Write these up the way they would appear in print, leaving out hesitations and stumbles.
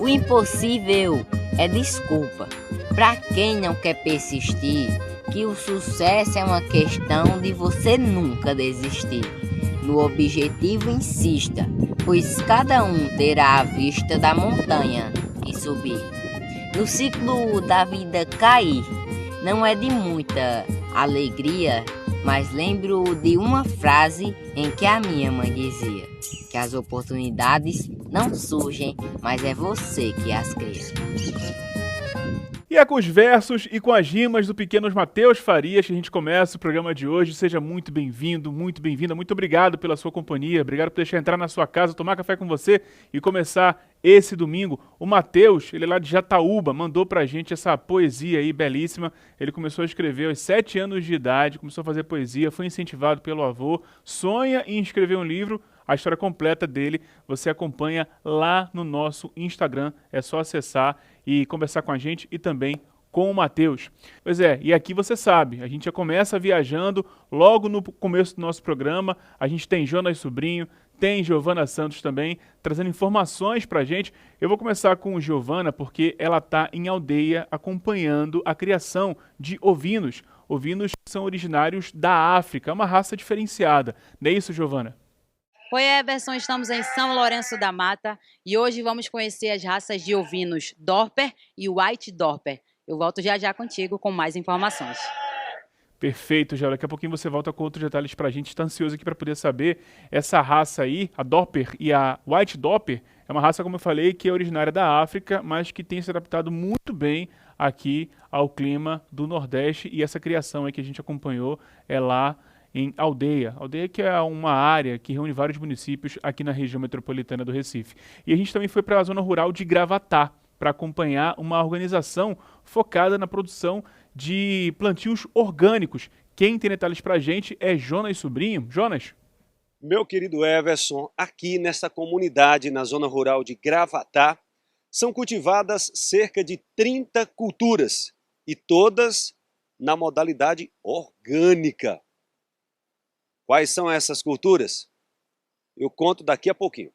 O impossível é desculpa para quem não quer persistir, que o sucesso é uma questão de você nunca desistir. No objetivo insista, pois cada um terá a vista da montanha em subir. No ciclo da vida cair, não é de muita alegria, mas lembro de uma frase em que a minha mãe dizia, que as oportunidades não surgem, mas é você que as cria. E é com os versos e com as rimas do pequeno Matheus Farias que a gente começa o programa de hoje. Seja muito bem-vindo, muito bem-vinda, muito obrigado pela sua companhia, obrigado por deixar entrar na sua casa, tomar café com você e começar esse domingo. O Matheus, ele é lá de Jataúba, mandou pra gente essa poesia aí belíssima. Ele começou a escrever aos 7 anos de idade, começou a fazer poesia, foi incentivado pelo avô, sonha em escrever um livro. A história completa dele você acompanha lá no nosso Instagram. É só acessar e conversar com a gente e também com o Matheus. Pois é, e aqui você sabe, a gente já começa viajando logo no começo do nosso programa. A gente tem Jonas Sobrinho, tem Giovana Santos também, trazendo informações pra gente. Eu vou começar com Giovana porque ela tá em Aldeia acompanhando a criação de ovinos. Ovinos que são originários da África, uma raça diferenciada. Não é isso, Giovana? Oi, Everson, estamos em São Lourenço da Mata e hoje vamos conhecer as raças de ovinos Dorper e White Dorper. Eu volto já já contigo com mais informações. Perfeito, Gel. Daqui a pouquinho você volta com outros detalhes pra gente. Está ansioso aqui para poder saber essa raça aí, a Dorper e a White Dorper. É uma raça, como eu falei, que é originária da África, mas que tem se adaptado muito bem aqui ao clima do Nordeste. E essa criação aí que a gente acompanhou é lá em Aldeia. Aldeia que é uma área que reúne vários municípios aqui na região metropolitana do Recife. E a gente também foi para a zona rural de Gravatá para acompanhar uma organização focada na produção de plantios orgânicos. Quem tem detalhes para a gente é Jonas Sobrinho. Jonas? Meu querido Everson, aqui nessa comunidade na zona rural de Gravatá, são cultivadas cerca de 30 culturas e todas na modalidade orgânica. Quais são essas culturas? Eu conto daqui a pouquinho.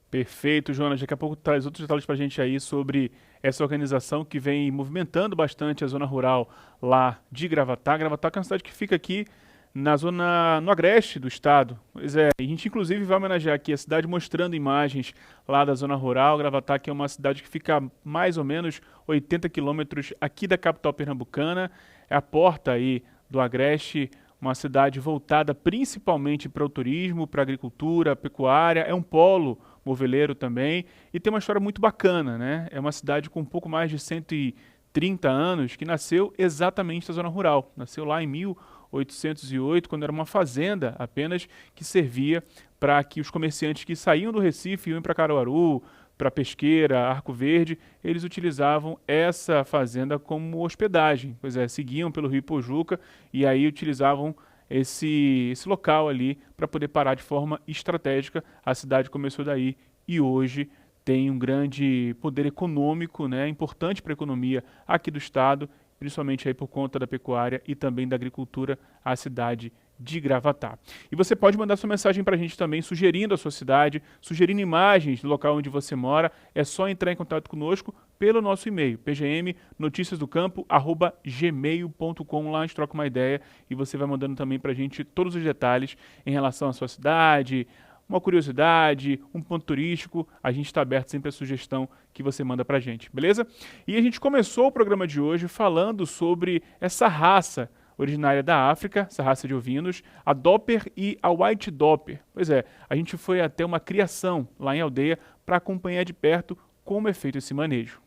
Perfeito, Jonas. Daqui a pouco traz outros detalhes para a gente aí sobre essa organização que vem movimentando bastante a zona rural lá de Gravatá. Gravatá que é uma cidade que fica aqui no agreste do estado. Pois é, a gente inclusive vai homenagear aqui a cidade mostrando imagens lá da zona rural. Gravatá que é uma cidade que fica mais ou menos 80 quilômetros aqui da capital pernambucana. É a porta aí do agreste, uma cidade voltada principalmente para o turismo, para a agricultura, pecuária, é um polo moveleiro também e tem uma história muito bacana, né? É uma cidade com um pouco mais de 130 anos que nasceu exatamente na zona rural. Nasceu lá em 1808, quando era uma fazenda apenas que servia para que os comerciantes que saíam do Recife e iam para Caruaru, para Pesqueira, Arco Verde, eles utilizavam essa fazenda como hospedagem. Pois é, seguiam pelo Rio Pojuca e aí utilizavam esse local ali para poder parar de forma estratégica. A cidade começou daí e hoje tem um grande poder econômico, né, importante para a economia aqui do estado, principalmente aí por conta da pecuária e também da agricultura, a cidade de Gravatá. E você pode mandar sua mensagem para a gente também, sugerindo a sua cidade, sugerindo imagens do local onde você mora. É só entrar em contato conosco pelo nosso e-mail, pgmnoticiasdocampo@gmail.com. Lá a gente troca uma ideia e você vai mandando também para a gente todos os detalhes em relação à sua cidade, uma curiosidade, um ponto turístico. A gente está aberto sempre à sugestão que você manda para a gente, beleza? E a gente começou o programa de hoje falando sobre essa raça originária da África, essa raça de ovinos, a Dorper e a White Dorper. Pois é, a gente foi até uma criação lá em Aldeia para acompanhar de perto como é feito esse manejo.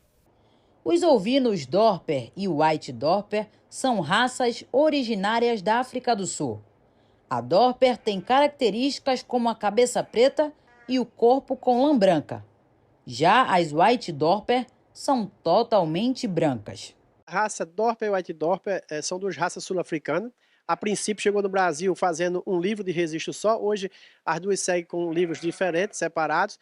Os ovinos Dorper e White Dorper são raças originárias da África do Sul. A Dorper tem características como a cabeça preta e o corpo com lã branca. Já as White Dorper são totalmente brancas. A raça Dorper e White Dorper são duas raças sul-africanas. A princípio chegou no Brasil fazendo um livro de registro só. Hoje as duas seguem com livros diferentes, separados.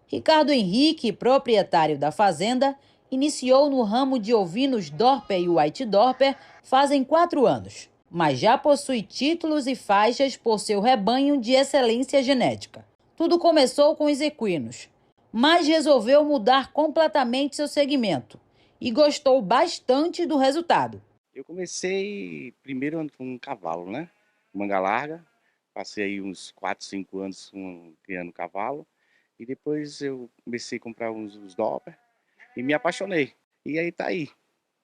Ricardo Henrique, proprietário da fazenda, iniciou no ramo de ovinos Dorper e White Dorper fazem 4 anos, mas já possui títulos e faixas por seu rebanho de excelência genética. Tudo começou com os equinos. mas resolveu mudar completamente seu segmento e gostou bastante do resultado. Eu comecei primeiro com um cavalo, né? Manga larga. Passei aí uns 4, 5 anos criando cavalo. E depois eu comecei a comprar uns Doppler e me apaixonei. E aí tá aí,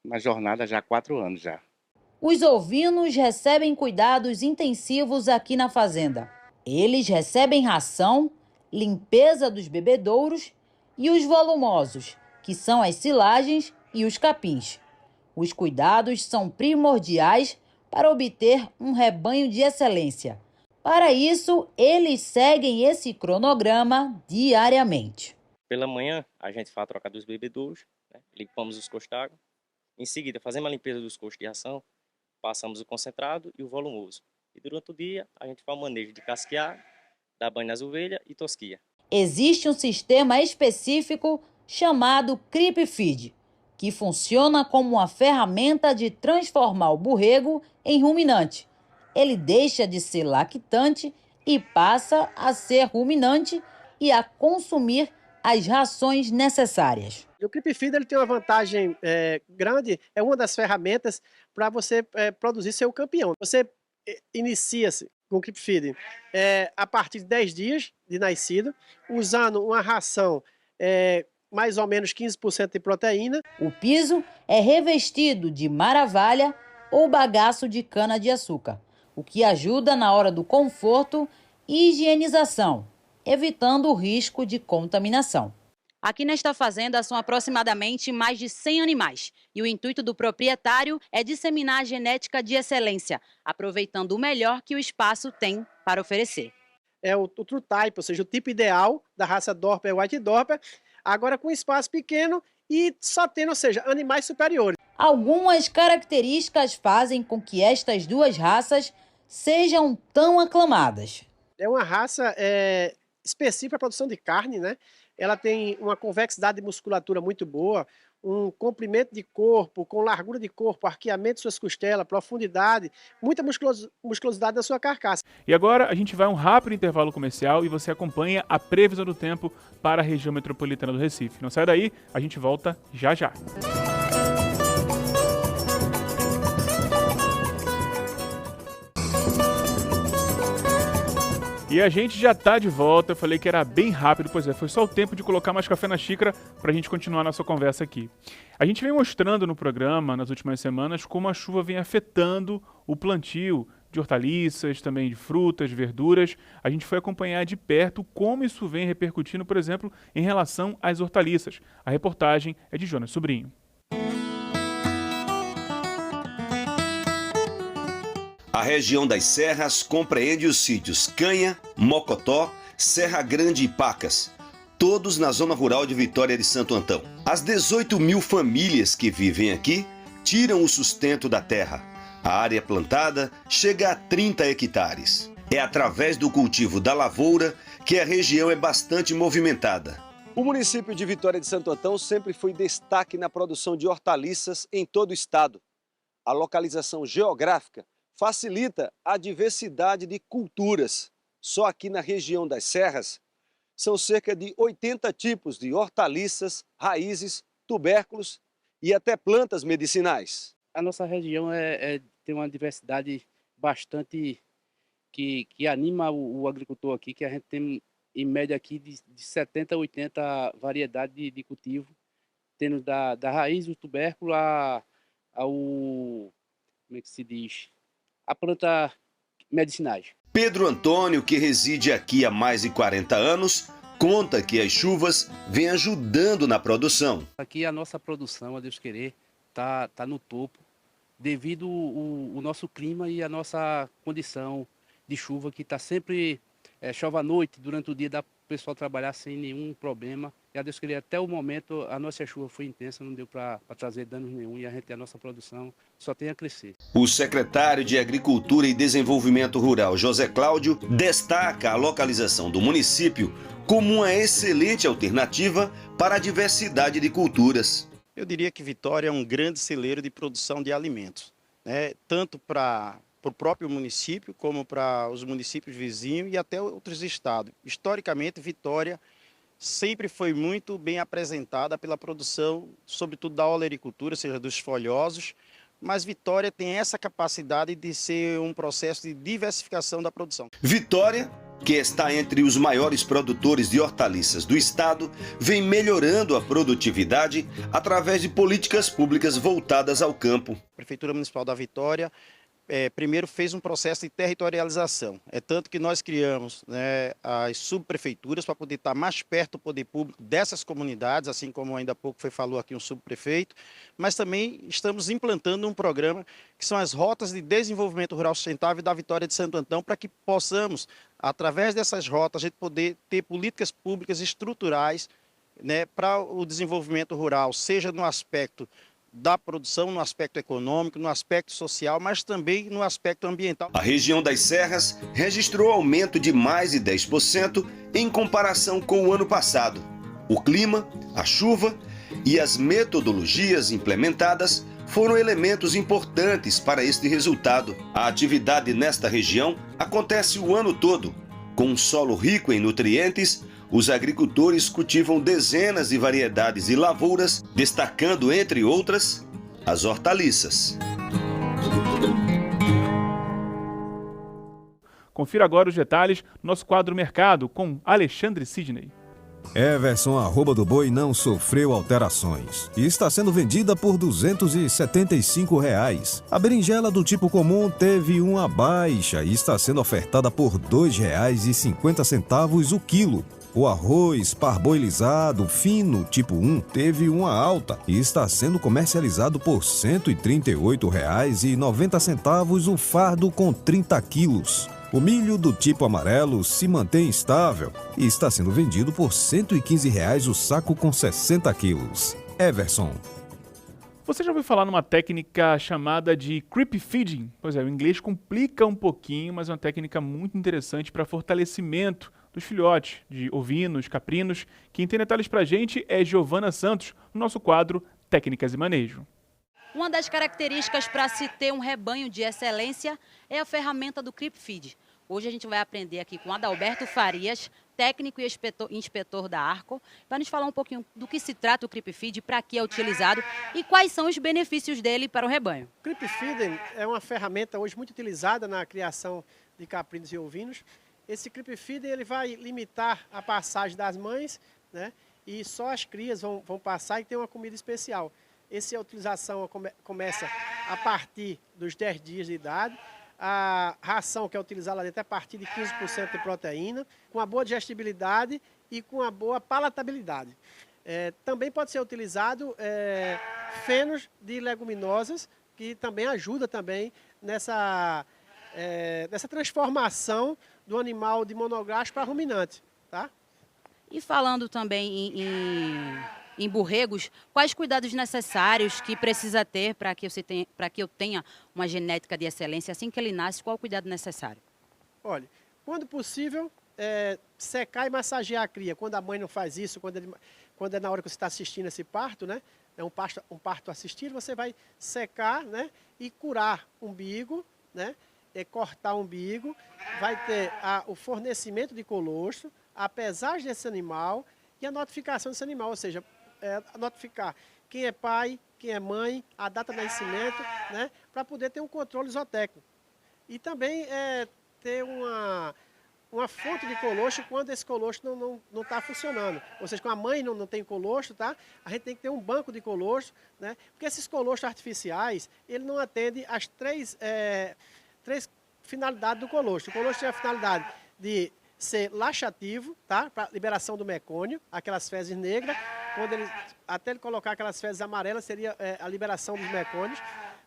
na jornada já há 4 anos já. Os ovinos recebem cuidados intensivos aqui na fazenda. Eles recebem ração, limpeza dos bebedouros e os volumosos, que são as silagens e os capins. Os cuidados são primordiais para obter um rebanho de excelência. Para isso, eles seguem esse cronograma diariamente. Pela manhã, a gente faz a troca dos bebedouros, né? Limpamos os costos d'água. Em seguida, fazemos a limpeza dos costos de ração, passamos o concentrado e o volumoso. E durante o dia, a gente faz o manejo de casquear, dar banho nas ovelhas e tosquia. Existe um sistema específico chamado Creep Feed, que funciona como uma ferramenta de transformar o borrego em ruminante. Ele deixa de ser lactante e passa a ser ruminante e a consumir as rações necessárias. O Creep Feed ele tem uma vantagem grande, é uma das ferramentas para você produzir seu campeão. Você inicia-se com o Creep Feed a partir de 10 dias de nascido, usando uma ração mais ou menos 15% de proteína. O piso é revestido de maravalha ou bagaço de cana-de-açúcar, o que ajuda na hora do conforto e higienização, evitando o risco de contaminação. Aqui nesta fazenda são aproximadamente mais de 100 animais e o intuito do proprietário é disseminar a genética de excelência, aproveitando o melhor que o espaço tem para oferecer. É o True Type, ou seja, o tipo ideal da raça Dorper White Dorper, agora com espaço pequeno e só tendo, ou seja, animais superiores. Algumas características fazem com que estas duas raças sejam tão aclamadas. É uma raça específica para a produção de carne, né? Ela tem uma convexidade de musculatura muito boa, um comprimento de corpo, com largura de corpo, arqueamento de suas costelas, profundidade, muita musculosidade na sua carcaça. E agora a gente vai a um rápido intervalo comercial e você acompanha a previsão do tempo para a região metropolitana do Recife. Não sai daí, a gente volta já já. E a gente já tá de volta, eu falei que era bem rápido, pois é, foi só o tempo de colocar mais café na xícara pra gente continuar a nossa conversa aqui. A gente vem mostrando no programa, nas últimas semanas, como a chuva vem afetando o plantio de hortaliças, também de frutas, verduras. A gente foi acompanhar de perto como isso vem repercutindo, por exemplo, em relação às hortaliças. A reportagem é de Jonas Sobrinho. A região das Serras compreende os sítios Canha, Mocotó, Serra Grande e Pacas, todos na zona rural de Vitória de Santo Antão. As 18 mil famílias que vivem aqui tiram o sustento da terra. A área plantada chega a 30 hectares. É através do cultivo da lavoura que a região é bastante movimentada. O município de Vitória de Santo Antão sempre foi destaque na produção de hortaliças em todo o estado. A localização geográfica facilita a diversidade de culturas. Só aqui na região das Serras, são cerca de 80 tipos de hortaliças, raízes, tubérculos e até plantas medicinais. A nossa região tem uma diversidade bastante que anima o agricultor aqui, que a gente tem em média aqui de 70 a 80 variedades de cultivo, tendo da raiz, do tubérculo, como é que se diz? A planta medicinais. Pedro Antônio, que reside aqui há mais de 40 anos, conta que as chuvas vêm ajudando na produção. Aqui a nossa produção, a Deus querer, tá no topo, devido o nosso clima e a nossa condição de chuva, que está sempre chove à noite, durante o dia dá para o pessoal trabalhar sem nenhum problema. E a Deus querer, até o momento, a nossa chuva foi intensa, não deu para trazer danos nenhum e a nossa produção só tem a crescer. O secretário de Agricultura e Desenvolvimento Rural, José Cláudio, destaca a localização do município como uma excelente alternativa para a diversidade de culturas. Eu diria que Vitória é um grande celeiro de produção de alimentos, né? Tanto para o próprio município, como para os municípios vizinhos e até outros estados. Historicamente, Vitória sempre foi muito bem apresentada pela produção, sobretudo da olericultura, ou seja, dos folhosos, mas Vitória tem essa capacidade de ser um processo de diversificação da produção. Vitória, que está entre os maiores produtores de hortaliças do estado, vem melhorando a produtividade através de políticas públicas voltadas ao campo. A Prefeitura Municipal da Vitória primeiro fez um processo de territorialização. É tanto que nós criamos, né, as subprefeituras para poder estar mais perto do poder público dessas comunidades, assim como ainda há pouco falou aqui um subprefeito, mas também estamos implantando um programa que são as rotas de desenvolvimento rural sustentável da Vitória de Santo Antão, para que possamos, através dessas rotas, a gente poder ter políticas públicas estruturais, né, para o desenvolvimento rural, seja no aspecto da produção, no aspecto econômico, no aspecto social, mas também no aspecto ambiental. A região das Serras registrou aumento de mais de 10% em comparação com o ano passado. O clima, a chuva e as metodologias implementadas foram elementos importantes para este resultado. A atividade nesta região acontece o ano todo. Com um solo rico em nutrientes, os agricultores cultivam dezenas de variedades de lavouras, destacando, entre outras, as hortaliças. Confira agora os detalhes do nosso quadro Mercado com Alexandre Sidney. Everson arroba do boi não sofreu alterações e está sendo vendida por R$ 275. A berinjela do tipo comum teve uma baixa e está sendo ofertada por R$ 2,50 o quilo. O arroz parboilizado fino tipo 1 teve uma alta e está sendo comercializado por R$ 138,90 o fardo com 30 quilos. O milho do tipo amarelo se mantém estável e está sendo vendido por R$ 115 o saco com 60 quilos. Everson. Você já ouviu falar numa técnica chamada de creep feeding? Pois é, o inglês complica um pouquinho, mas é uma técnica muito interessante para fortalecimento dos filhotes de ovinos, caprinos. Quem tem detalhes para a gente é Giovana Santos, no nosso quadro Técnicas e Manejo. Uma das características para se ter um rebanho de excelência é a ferramenta do Creep Feed. Hoje a gente vai aprender aqui com Adalberto Farias, técnico e inspetor da Arco, para nos falar um pouquinho do que se trata o Creep Feed, para que é utilizado e quais são os benefícios dele para o rebanho. O Creep Feed é uma ferramenta hoje muito utilizada na criação de caprinos e ovinos. Esse Creep Feed ele vai limitar a passagem das mães, né, e só as crias vão passar e ter uma comida especial. Essa utilização começa a partir dos 10 dias de idade. A ração que é utilizada lá dentro é a partir de 15% de proteína, com uma boa digestibilidade e com uma boa palatabilidade. Também pode ser utilizado fenos de leguminosas, que também ajuda também nessa transformação do animal de monográfico para ruminante. Tá? E falando também em borregos, quais cuidados necessários que precisa ter para que eu tenha uma genética de excelência assim que ele nasce? Qual o cuidado necessário? Olha, quando possível, secar e massagear a cria. Quando a mãe não faz isso, quando é na hora que você está assistindo esse parto, né? É um parto assistido, você vai secar, né? E curar o umbigo, né? Cortar o umbigo, vai ter o fornecimento de colostro, a pesagem desse animal e a notificação desse animal, ou seja, notificar quem é pai, quem é mãe, a data de nascimento, né, para poder ter um controle zootécnico. E também ter uma fonte de colostro quando esse colostro não está funcionando. Ou seja, quando a mãe não tem colostro, tá? A gente tem que ter um banco de colostro, né? Porque esses colostros artificiais, ele não atende às três finalidades do colostro. O colostro tem a finalidade de ser laxativo, tá? Para liberação do mecônio, aquelas fezes negras. Até ele colocar aquelas fezes amarelas, seria a liberação dos mecônios.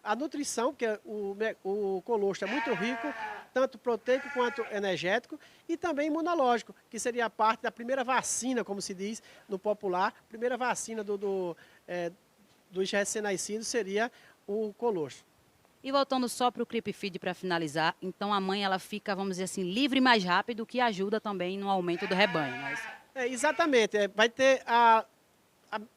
A nutrição, porque o colostro é muito rico, tanto proteico quanto energético, e também imunológico, que seria a parte da primeira vacina, como se diz no popular, a primeira vacina dos recém-nascidos seria o colostro. E voltando só para o Creep Feed para finalizar, então a mãe ela fica, vamos dizer assim, livre mais rápido, que ajuda também no aumento do rebanho. Mas... exatamente, vai ter a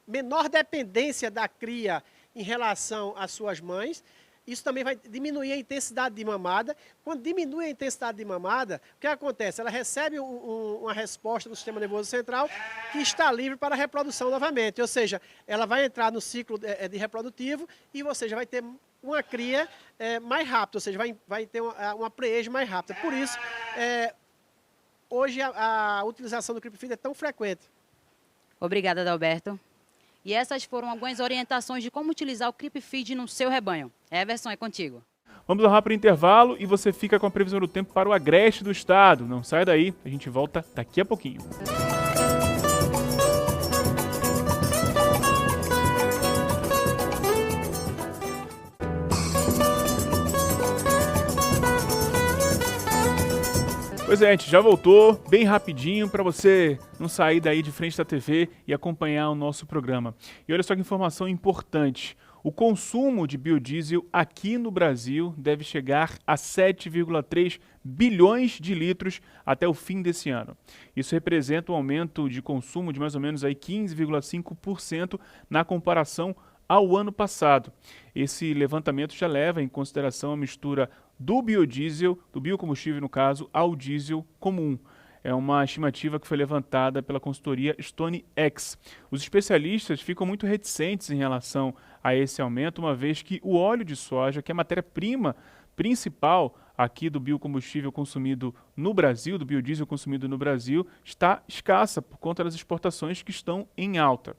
menor dependência da cria em relação às suas mães, isso também vai diminuir a intensidade de mamada. Quando diminui a intensidade de mamada, o que acontece? Ela recebe uma resposta do sistema nervoso central que está livre para a reprodução novamente. Ou seja, ela vai entrar no ciclo de reprodutivo e você já vai ter uma cria mais rápida, ou seja, vai ter uma preeja mais rápida. Por isso, hoje a utilização do Creep Feed é tão frequente. Obrigada, Adalberto. E essas foram algumas orientações de como utilizar o Creep Feed no seu rebanho. Everson, é contigo. Vamos ao rápido intervalo e você fica com a previsão do tempo para o agreste do estado. Não sai daí, a gente volta daqui a pouquinho. Pois é, a gente já voltou bem rapidinho para você não sair daí de frente da TV e acompanhar o nosso programa. E olha só que informação importante. O consumo de biodiesel aqui no Brasil deve chegar a 7,3 bilhões de litros até o fim desse ano. Isso representa um aumento de consumo de mais ou menos aí 15,5% na comparação ao ano passado. Esse levantamento já leva em consideração a mistura do biodiesel, do biocombustível no caso, ao diesel comum. É uma estimativa que foi levantada pela consultoria StoneX. Os especialistas ficam muito reticentes em relação a esse aumento, uma vez que o óleo de soja, que é a matéria-prima principal aqui do biocombustível consumido no Brasil, do biodiesel consumido no Brasil, está escassa por conta das exportações que estão em alta.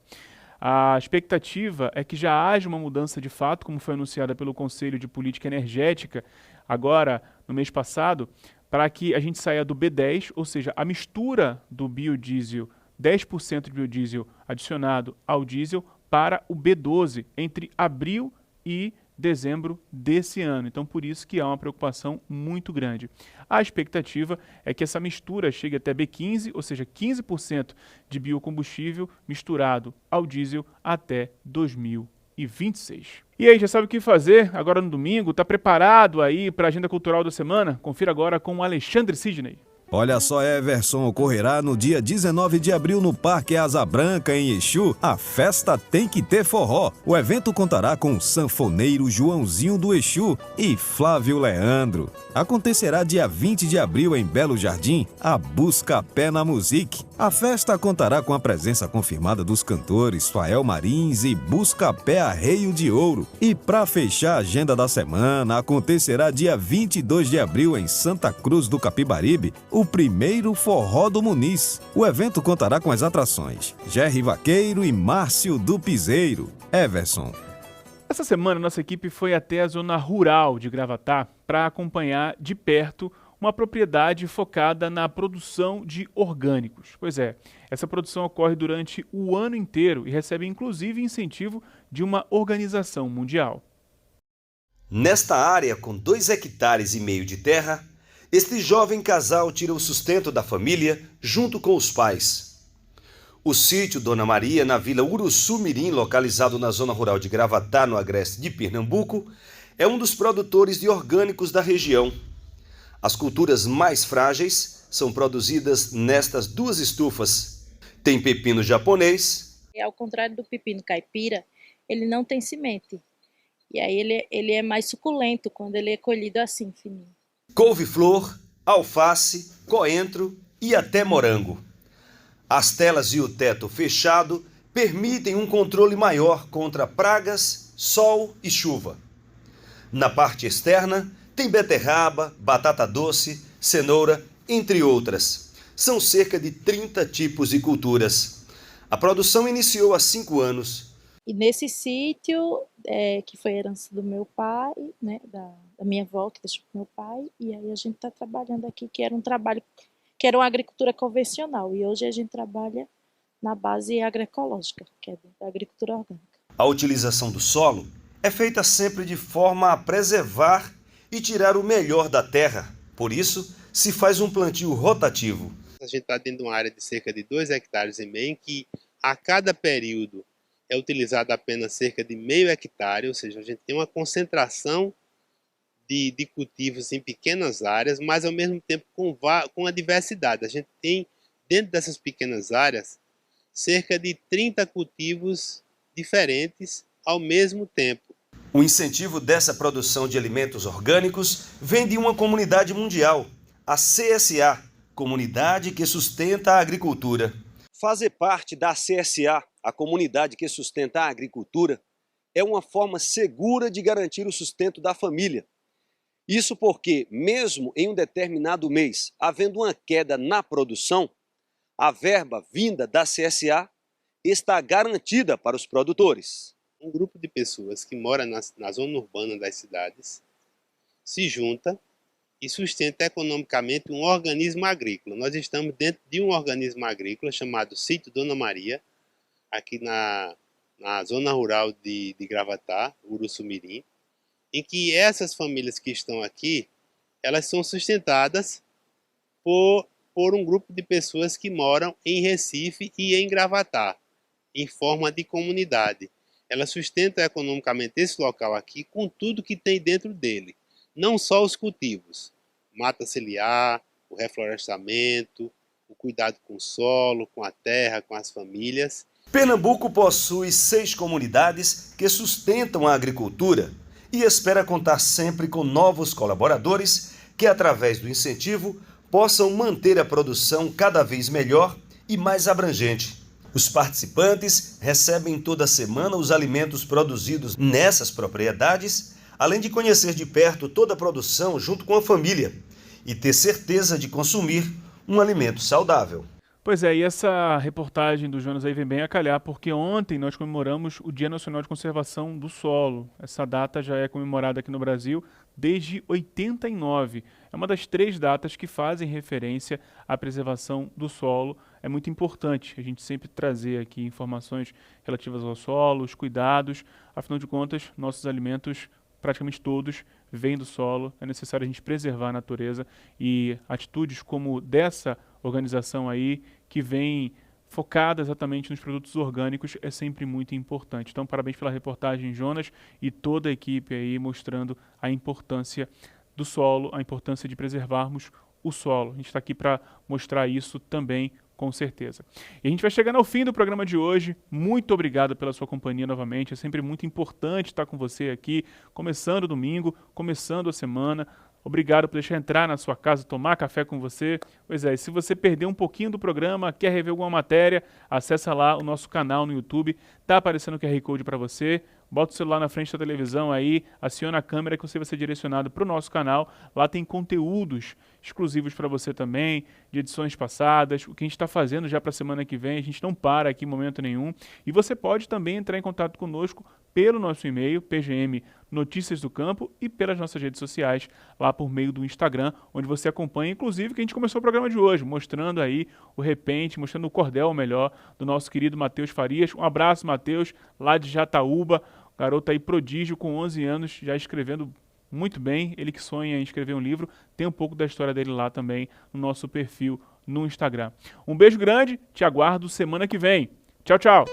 A expectativa é que já haja uma mudança de fato, como foi anunciada pelo Conselho de Política Energética, agora no mês passado, para que a gente saia do B10, ou seja, a mistura do biodiesel, 10% de biodiesel adicionado ao diesel, para o B12, entre abril e dezembro desse ano. Então, por isso que há uma preocupação muito grande. A expectativa é que essa mistura chegue até B15, ou seja, 15% de biocombustível misturado ao diesel até 2026. E aí, já sabe o que fazer agora no domingo? Está preparado aí para a agenda cultural da semana? Confira agora com o Alexandre Sidney. Olha só, Everson, ocorrerá no dia 19 de abril no Parque Asa Branca, em Exu. A festa tem que ter forró. O evento contará com o sanfoneiro Joãozinho do Exu e Flávio Leandro. Acontecerá dia 20 de abril em Belo Jardim, a Buscapé na Musique. A festa contará com a presença confirmada dos cantores Fael Marins e Buscapé Arreio de Ouro. E para fechar a agenda da semana, acontecerá dia 22 de abril em Santa Cruz do Capibaribe, o primeiro forró do Muniz. O evento contará com as atrações Jerry Vaqueiro e Márcio do Piseiro. Everson. Essa semana, nossa equipe foi até a zona rural de Gravatá para acompanhar de perto uma propriedade focada na produção de orgânicos. Pois é, essa produção ocorre durante o ano inteiro e recebe inclusive incentivo de uma organização mundial. Nesta área, com 2,5 hectares de terra, este jovem casal tira o sustento da família junto com os pais. O sítio Dona Maria, na vila Uruçu-Mirim, localizado na zona rural de Gravatá, no agreste de Pernambuco, é um dos produtores de orgânicos da região. As culturas mais frágeis são produzidas nestas 2 estufas. Tem pepino japonês. Ao contrário do pepino caipira, ele não tem semente. E aí ele é mais suculento quando ele é colhido assim, fininho. Couve-flor, alface, coentro e até morango. As telas e o teto fechado permitem um controle maior contra pragas, sol e chuva. Na parte externa, tem beterraba, batata doce, cenoura, entre outras. São cerca de 30 tipos de culturas. A produção iniciou há 5 anos. E nesse sítio, que foi herança do meu pai, né, da minha avó, que deixou com meu pai, e aí a gente está trabalhando aqui, que era um trabalho, que era uma agricultura convencional, e hoje a gente trabalha na base agroecológica, que é da agricultura orgânica. A utilização do solo é feita sempre de forma a preservar e tirar o melhor da terra. Por isso, se faz um plantio rotativo. A gente está dentro de uma área de cerca de 2,5 hectares, em que a cada período é utilizado apenas cerca de meio hectare, ou seja, a gente tem uma concentração de cultivos em pequenas áreas, mas ao mesmo tempo com a diversidade. A gente tem, dentro dessas pequenas áreas, cerca de 30 cultivos diferentes ao mesmo tempo. O incentivo dessa produção de alimentos orgânicos vem de uma comunidade mundial, a CSA, Comunidade que Sustenta a Agricultura. Fazer parte da CSA, a comunidade que sustenta a agricultura, é uma forma segura de garantir o sustento da família. Isso porque, mesmo em um determinado mês, havendo uma queda na produção, a verba vinda da CSA está garantida para os produtores. Um grupo de pessoas que mora na zona urbana das cidades se junta e sustenta economicamente um organismo agrícola. Nós estamos dentro de um organismo agrícola chamado Sítio Dona Maria, aqui na zona rural de Gravatá, Uruçumirim, em que essas famílias que estão aqui, elas são sustentadas por um grupo de pessoas que moram em Recife e em Gravatá, em forma de comunidade. Ela sustenta economicamente esse local aqui com tudo que tem dentro dele, não só os cultivos, mata ciliar, o reflorestamento, o cuidado com o solo, com a terra, com as famílias. Pernambuco possui 6 comunidades que sustentam a agricultura e espera contar sempre com novos colaboradores que, através do incentivo, possam manter a produção cada vez melhor e mais abrangente. Os participantes recebem toda semana os alimentos produzidos nessas propriedades, além de conhecer de perto toda a produção junto com a família e ter certeza de consumir um alimento saudável. Pois é, e essa reportagem do Jonas aí vem bem a calhar, porque ontem nós comemoramos o Dia Nacional de Conservação do Solo. Essa data já é comemorada aqui no Brasil desde 89. É uma das 3 datas que fazem referência à preservação do solo. É muito importante a gente sempre trazer aqui informações relativas ao solo, os cuidados. Afinal de contas, nossos alimentos, praticamente todos, vêm do solo. É necessário a gente preservar a natureza e atitudes como dessa organização aí, que vem focada exatamente nos produtos orgânicos, é sempre muito importante. Então, parabéns pela reportagem, Jonas, e toda a equipe aí mostrando a importância do solo, a importância de preservarmos o solo. A gente está aqui para mostrar isso também, com certeza. E a gente vai chegando ao fim do programa de hoje. Muito obrigado pela sua companhia novamente. É sempre muito importante estar com você aqui, começando o domingo, começando a semana. Obrigado por deixar entrar na sua casa, tomar café com você. Pois é, e se você perdeu um pouquinho do programa, quer rever alguma matéria, acessa lá o nosso canal no YouTube. Tá aparecendo o QR Code para você. Bota o celular na frente da televisão aí, aciona a câmera que você vai ser direcionado para o nosso canal. Lá tem conteúdos exclusivos para você também, de edições passadas, o que a gente está fazendo já para a semana que vem. A gente não para aqui em momento nenhum. E você pode também entrar em contato conosco pelo nosso e-mail, PGM Notícias do Campo, e pelas nossas redes sociais, lá por meio do Instagram, onde você acompanha, inclusive, que a gente começou o programa de hoje, mostrando aí o repente, mostrando o cordel melhor do nosso querido Matheus Farias. Um abraço, Matheus, lá de Jataúba, garoto aí prodígio, com 11 anos, já escrevendo muito bem. Ele que sonha em escrever um livro, tem um pouco da história dele lá também no nosso perfil no Instagram. Um beijo grande, te aguardo semana que vem. Tchau, tchau!